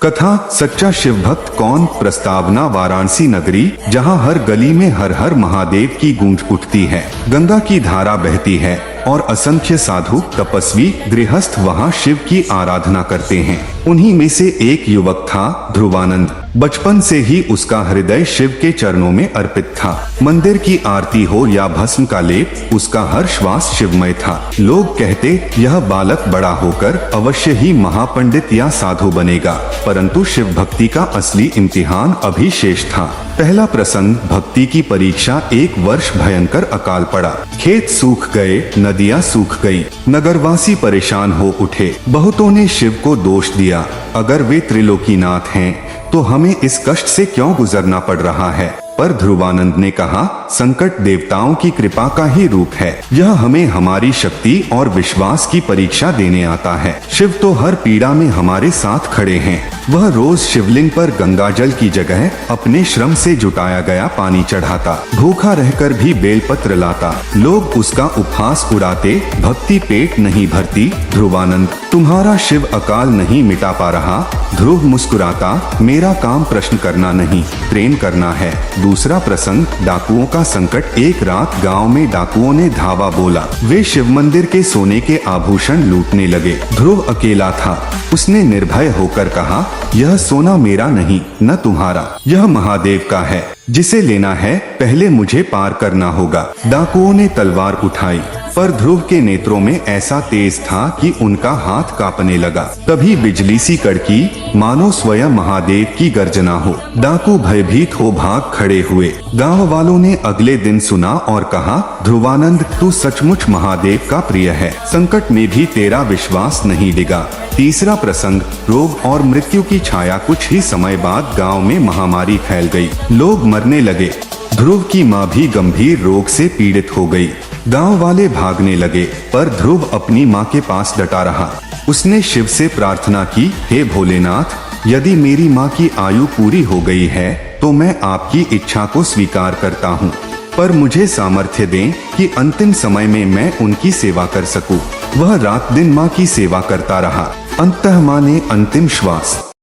कथा सच्चा शिव भक्त कौन। प्रस्तावना वाराणसी नगरी, जहां हर गली में हर हर महादेव की गूंज उठती है। गंगा की धारा बहती है और असंख्य साधु तपस्वी गृहस्थ वहां शिव की आराधना करते हैं। उन्हीं में से एक युवक था ध्रुवानंद। बचपन से ही उसका हृदय शिव के चरणों में अर्पित था। मंदिर की आरती हो या भस्म का लेप, उसका हर श्वास शिवमय था। लोग कहते यह बालक बड़ा होकर अवश्य ही महापंडित या साधु बनेगा, परंतु शिव भक्ति का असली इम्तिहान अभी शेष था। पहला प्रसंग भक्ति की परीक्षा। एक वर्ष भयंकर अकाल पड़ा। खेत सूख गए, नदियां सूख गई, नगरवासी परेशान हो उठे। बहुतों ने शिव को दोष दिया, अगर वे त्रिलोकीनाथ हैं तो हमें इस कष्ट से क्यों गुजरना पड़ रहा है। पर ध्रुवानंद ने कहा, संकट देवताओं की कृपा का ही रूप है। यह हमें हमारी शक्ति और विश्वास की परीक्षा देने आता है। शिव तो हर पीड़ा में हमारे साथ खड़े हैं। वह रोज शिवलिंग पर गंगाजल की जगह अपने श्रम से जुटाया गया पानी चढ़ाता, भूखा रहकर भी बेलपत्र लाता। लोग उसका उपहास उड़ाते, भक्ति पेट नहीं भरती। ध्रुवानंद, तुम्हारा शिव अकाल नहीं मिटा पा रहा। ध्रुव मुस्कुराता, मेरा काम प्रश्न करना नहीं, प्रेम करना है। दूसरा प्रसंग डाकुओं का संकट। एक रात गांव में डाकुओं ने धावा बोला। वे शिव मंदिर के सोने के आभूषण लूटने लगे। ध्रुव अकेला था। उसने निर्भय होकर कहा, यह सोना मेरा नहीं, न तुम्हारा, यह महादेव का है। जिसे लेना है पहले मुझे पार करना होगा। डाकुओं ने तलवार उठाई, पर ध्रुव के नेत्रों में ऐसा तेज था कि उनका हाथ कांपने लगा। तभी बिजली सी कड़की, मानो स्वयं महादेव की गर्जना हो। डाकू भयभीत हो भाग खड़े हुए। गांव वालों ने अगले दिन सुना और कहा, ध्रुवानंद, तू सचमुच महादेव का प्रिय है। संकट में भी तेरा विश्वास नहीं डिगा। तीसरा प्रसंग रोग और मृत्यु की छाया। कुछ ही समय बाद गांव में महामारी फैल गई। लोग मरने लगे। ध्रुव की मां भी गंभीर रोग से पीड़ित हो गई। गांव वाले भागने लगे, पर ध्रुव अपनी मां के पास डटा रहा। उसने शिव से प्रार्थना की, हे भोलेनाथ, यदि मेरी मां की आयु पूरी हो गई है तो मैं आपकी इच्छा को स्वीकार करता हूँ, पर मुझे सामर्थ्य दें कि अंतिम समय में मैं उनकी सेवा कर सकूं। वह रात दिन मां की सेवा करता रहा। अंततः मां ने अंतिम श्वास